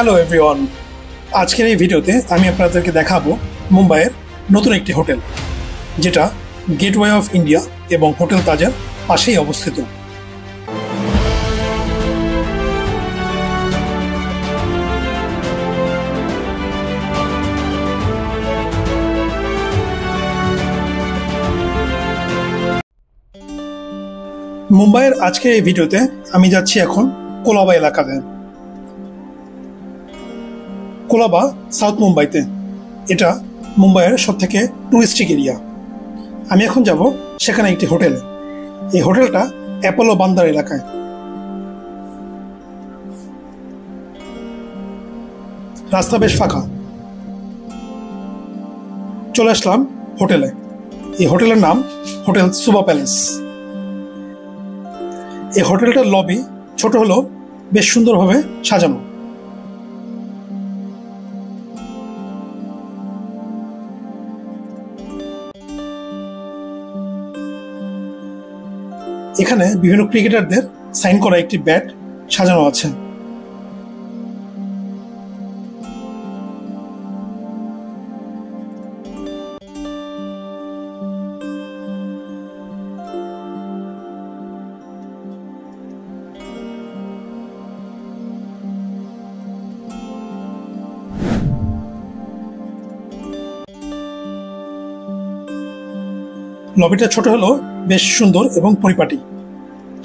Hello everyone, আজকের এই ভিডিওতে আমি আপনাদেরকে দেখাবো মুম্বাইয়ের নতুন একটি হোটেল, যেটা গেটওয়ে অফ ইন্ডিয়া এবং হোটেল তাজের পাশেই অবস্থিত। মুম্বাইয়ের আজকের এই ভিডিওতে আমি যাচ্ছি এখন কোলাবা এলাকাতে। কোলাবা সাউথ মুম্বাইতে, এটা মুম্বাইয়ের সবথেকে টুরিস্টিক এরিয়া। আমি এখন যাব সেখানে একটি হোটেলে। এই হোটেলটা অ্যাপোলো বান্দার এলাকায়। রাস্তা বেশ ফাঁকা। চলে আসলাম হোটেলে। এই হোটেলের নাম হোটেল সুবা প্যালেস। এই হোটেলটার লবি ছোট হলেও বেশ সুন্দরভাবে সাজানো। এখানে বিভিন্ন ক্রিকেটারদের সাইন করা একটি ব্যাট সাজানো আছে। লবিটা ছোট হলেও বেশ সুন্দর এবং পরিপাটি।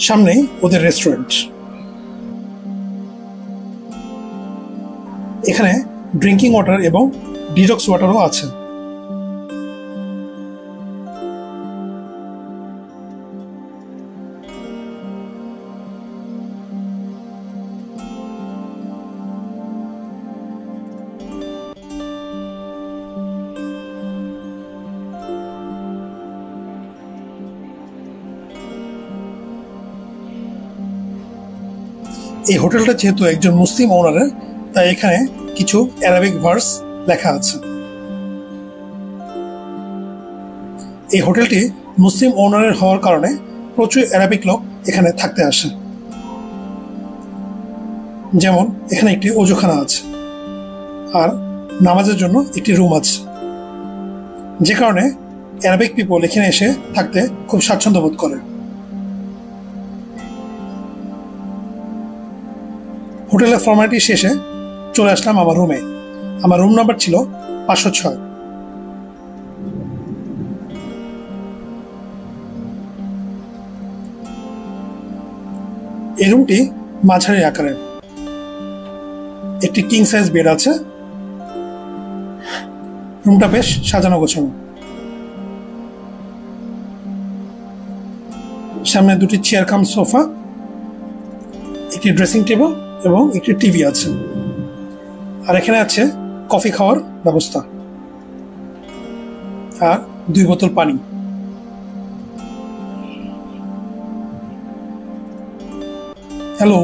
সামনেই ওদের রেস্টুরেন্ট। এখানে ড্রিঙ্কিং ওয়াটার এবং ডিটক্স ওয়াটারও আছে। এই হোটেলটা যেহেতু একজন মুসলিম ওনারের, তাই এখানে কিছু অ্যারাবিক ভার্স লেখা আছে। এই হোটেলটি মুসলিম ওনারের হওয়ার কারণে প্রচুর অ্যারাবিক লোক এখানে থাকতে আসে। যেমন এখানে একটি ওজুখানা আছে আর নামাজের জন্য একটি রুম আছে, যে কারণে অ্যারাবিক পিপল এখানে এসে থাকতে খুব স্বাচ্ছন্দ্য বোধ করে। হোটেলের ফর্মালিটি শেষে চলে আসলাম আমার রুমে। আমার রুম নাম্বার ছিল 506। এই রুমটি মাঝারি আকারের। একটি কিং সাইজ বেড আছে। রুমটা বেশ সাজানো গোছানো। সামনে দুটি চেয়ার কাম সোফা, একটি ড্রেসিং টেবিল এবং একটি টিভি আছে। আর এখানে আছে কফি খাওয়ার ব্যবস্থা আর 2 বোতল পানি। হ্যালো।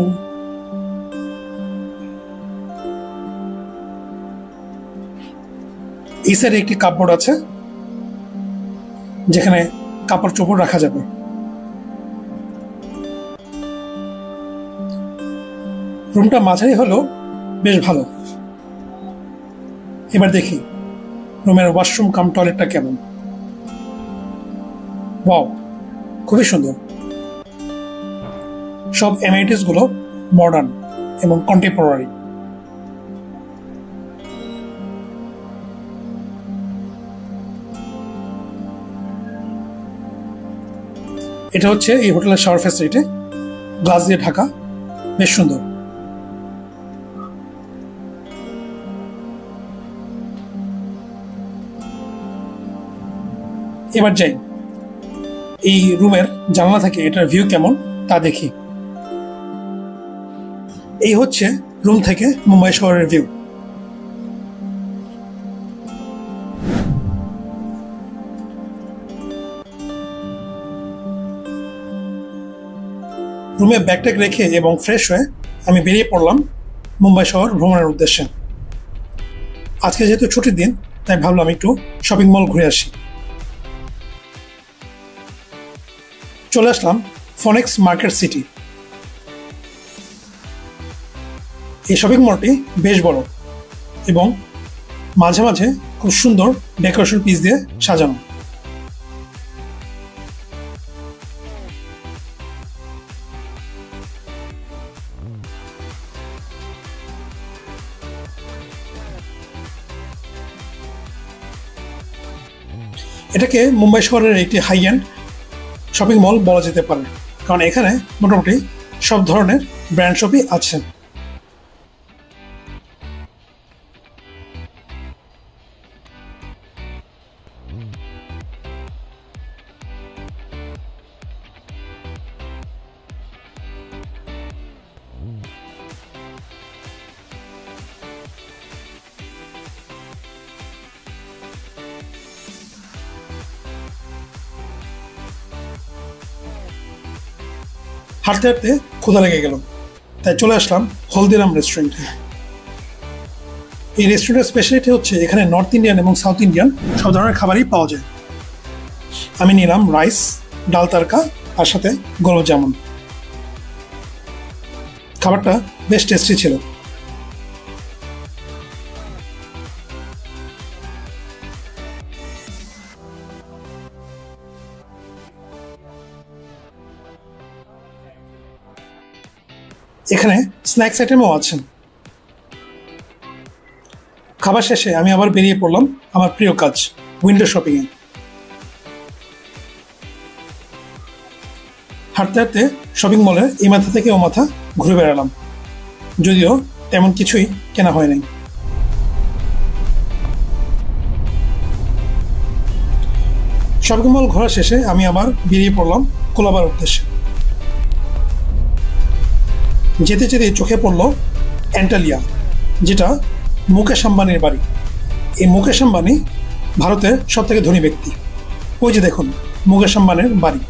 এই সাইডে একটি কাপবোর্ড আছে, যেখানে কাপড় চোপড় রাখা যাবে। রুমটা মাঝারি হলেও বেশ ভালো। এবার দেখি রুমের ওয়াশরুম কাম টয়লেটটা কেমন। ওয়াও, খুবই সুন্দর। সব অ্যামেনিটিস গুলো মডার্ন এবং কন্টেম্পোরারি। এটা হচ্ছে এই হোটেলের শাওয়ার ফ্যাসিলিটি, গ্লাস দিয়ে ঢাকা, বেশ সুন্দর। এবার যাই এই রুমের জানালা থেকে এটার ভিউ কেমন তা দেখি। এই হচ্ছে রুম থেকে মুম্বাই শহরের ভিউ। রুমে ব্যাগট্যাগ রেখে এবং ফ্রেশ হয়ে আমি বেরিয়ে পড়লাম মুম্বাই শহর ভ্রমণের উদ্দেশ্যে। আজকে যেহেতু ছুটির দিন, তাই ভাবলাম একটু শপিং মল ঘুরে আসি। চলে আসলাম ফোনেক্স মার্কেট সিটি। এই শপিং মলটি বেশ বড় এবং মাঝে মাঝে খুব সুন্দর ডেকোরেশন পিস দিয়ে সাজানো। এটাকে মুম্বাই শহরের একটি হাই এন্ড শপিং মল বলা যেতে পারে, কারণ এখানে মোটামুটি সব ধরনের ব্র্যান্ড শপই আছে। হাঁটতে হাঁটতে ক্ষুধা লেগে গেল, তাই চলে আসলাম হলদিরাম রেস্টুরেন্টে। এই রেস্টুরেন্টের স্পেশালিটি হচ্ছে এখানে নর্থ ইন্ডিয়ান এবং সাউথ ইন্ডিয়ান সব ধরনের খাবারই পাওয়া যায়। আমি নিলাম রাইস, ডাল তারকা আর সাথে গোলাপ জামুন। খাবারটা বেশ টেস্টি ছিল। এখানে স্ন্যাক্স আইটেমও আছে। খাবার শেষে আমি আবার বেরিয়ে পড়লাম আমার প্রিয় কাজ, উইন্ডো শপিংয়ে। হাঁটতে হাঁটতে শপিং মলের এই মাথা থেকে ও মাথা ঘুরে বেড়ালাম, যদিও তেমন কিছুই কেনা হয় নাই। শপিং মল ঘোরা শেষে আমি আবার বেরিয়ে পড়লাম কোলাবার উদ্দেশ্যে। যেতে যেতে চোখে পড়ল অ্যান্টালিয়া, যেটা মুকেশ আম্বানির বাড়ি। এই মুকেশ আম্বানি ভারতের সব থেকে ধনী ব্যক্তি। ওই যে দেখুন মুকেশ আম্বানির বাড়ি।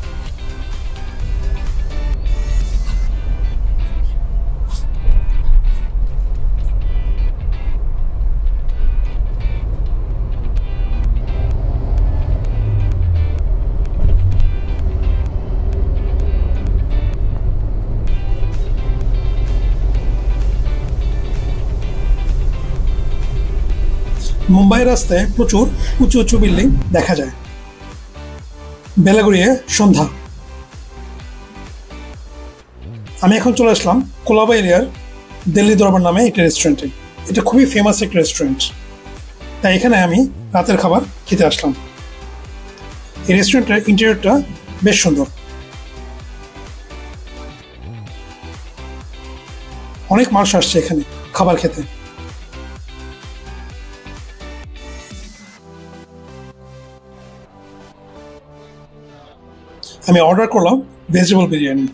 মুম্বাই রাস্তায় প্রচুর উঁচু উঁচু বিল্ডিং দেখা যায়। বেলা গড়িয়ে সন্ধ্যা। আমি এখন চলে আসলাম কোলাবা এরিয়ার দিল্লি দরবার নামে একটি রেস্টুরেন্টে। এটা খুবই ফেমাস একটা রেস্টুরেন্ট, তাই এখানে আমি রাতের খাবার খেতে আসলাম। এই রেস্টুরেন্টের ইন্টেরিয়রটা বেশ সুন্দর। অনেক মানুষ আসছে এখানে খাবার খেতে। আমি অর্ডার করলাম ভেজিটেবল বিরিয়ানি,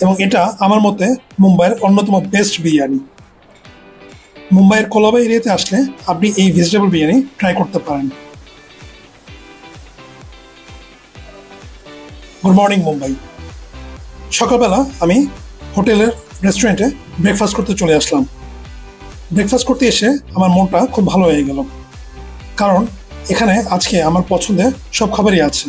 এবং এটা আমার মতে মুম্বাইয়ের অন্যতম বেস্ট বিরিয়ানি। মুম্বাইয়ের কোলাবা এরিয়াতে আসলে আপনি এই ভেজিটেবল বিরিয়ানি ট্রাই করতে পারেন। Good morning Mumbai. সকালবেলা আমি হোটেলের রেস্টুরেন্টে ব্রেকফাস্ট করতে চলে আসলাম। ব্রেকফাস্ট করতে এসে আমার মনটা খুব ভালো হয়ে গেল, কারণ এখানে আজকে আমার পছন্দের সব খাবারই আছে।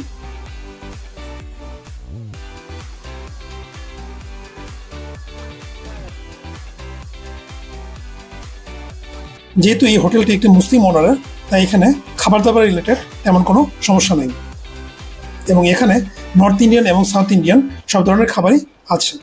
যেহেতু এই হোটেলটি একটি মুসলিম ওনারের, তাই এখানে খাবার দাবার রিলেটেড তেমন কোনো সমস্যা নেই, এবং এখানে নর্থ ইন্ডিয়ান এবং সাউথ ইন্ডিয়ান সব ধরনের খাবারই আছে।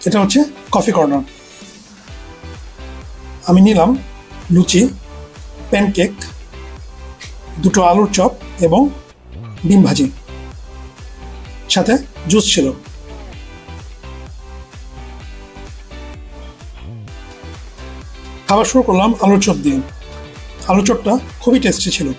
এটা হচ্ছে কফি কর্নার। আমি নিলাম লুচি, প্যানকেক, দুটো আলুর চপ এবং ডিম ভাজি, সাথে জুস ছিল। খাবার শুরু করলাম আলুর চপ দিয়ে। আলুর চপটা খুবই টেস্টি ছিল।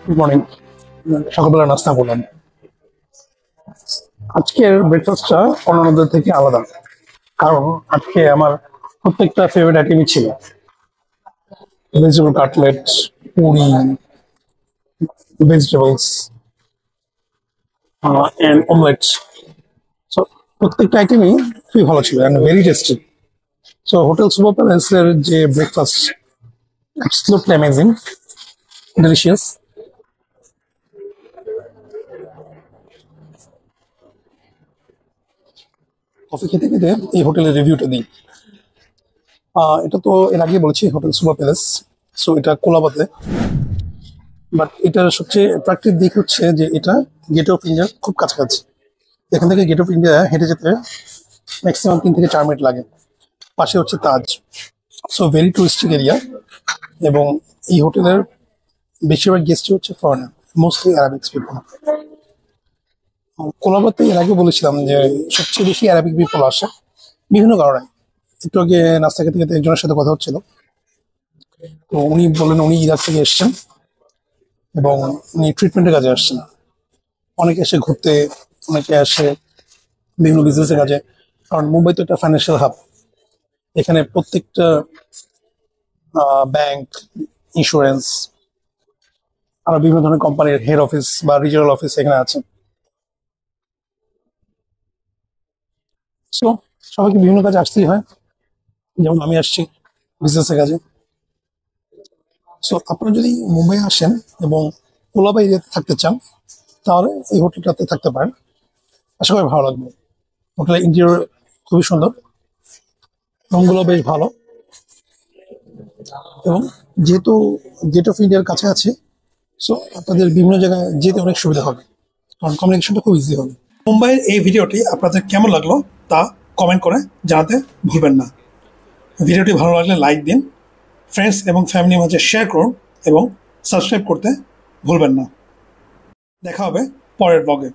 Good morning. সকালবেলা নাস্তা করলাম। আজকের ব্রেকফাস্টটা অন্যান্যদের থেকে আলাদা। কারণ আজকে আমার প্রত্যেকটা ফেভারিট আইটেমই ছিল। Vegetable cutlet, puri, vegetables and omelette. So প্রত্যেকটা আইটেমই খুবই ভালো ছিল and very tasty. So hotel super প্যালেসের যে breakfast, absolutely amazing, delicious. Coffee খেতে খেতে এই হোটেলের রিভিউটা দিই। এটা তো এর আগে বলেছি, হোটেল সুপার প্যালেস। সো এটা কোলাবাতে, বাট এটার সবচেয়ে অ্যাট্রাক্টিভ দিক হচ্ছে যে এটা গেট অফ ইন্ডিয়ার খুব কাছাকাছি। এখান থেকে গেট অফ ইন্ডিয়া হেঁটে যেতে ম্যাক্সিমাম 3 থেকে 4 মিনিট লাগে। পাশে হচ্ছে তাজ। সো ভেরি টুরিস্টিক এরিয়া, এবং এই হোটেলের বেশিরভাগ গেস্টই হচ্ছে ফরেনার, মোস্টলি অ্যারাবিক্স পিপল। কোলাবাতে এর আগে বলেছিলাম যে সবচেয়ে বেশি অ্যারাবিক পিপল আসে বিভিন্ন কারণে। একটু আগে নাস্তা খেতে খেতে একজনের সাথে কথা হচ্ছিল, তো উনি বললেন উনি ইরাক থেকে এসেছেন এবং উনি ট্রিটমেন্টের কাজে আসছেন। অনেকে আসে ঘুরতে, অনেকে আসে বিভিন্ন বিজনেসের কাজে, কারণ মুম্বাই তো একটা ফাইন্যান্সিয়াল হাব। এখানে প্রত্যেকটা ব্যাংক, ইন্স্যুরেন্স, আরো বিভিন্ন ধরনের কোম্পানির হেড অফিস বা রিজিওনাল অফিস এখানে আছে। সো সবাইকে বিভিন্ন কাজে আসতেই হয়, যেমন আমি আসছি বিজনেসের কাজে। সো আপনারা যদি মুম্বাই আসেন এবং কোলাবা এরিয়াতে থাকতে চান, তাহলে এই হোটেলটাতে থাকতে পারেন। আশা করি ভালো লাগবে। হোটেলের ইন্টেরিয়র খুবই সুন্দর, রুমগুলো বেশ ভালো, এবং যেহেতু গেট অফ ইন্ডিয়ার কাছে আছে, সো আপনাদের বিভিন্ন জায়গায় যেতে অনেক সুবিধা হবে, কারণ কমিউনিকেশনটা খুব ইজি হবে। মুম্বাইয়ের এই ভিডিওটি আপনাদের কেমন লাগলো তা কমেন্ট করে জানাতে ভুলবেন না। ভিডিওটি ভালো লাগলে লাইক দিন, ফ্রেন্ডস এবং ফ্যামিলির মাঝে শেয়ার করুন, এবং সাবস্ক্রাইব করতে ভুলবেন না। দেখা হবে পরের ব্লগে।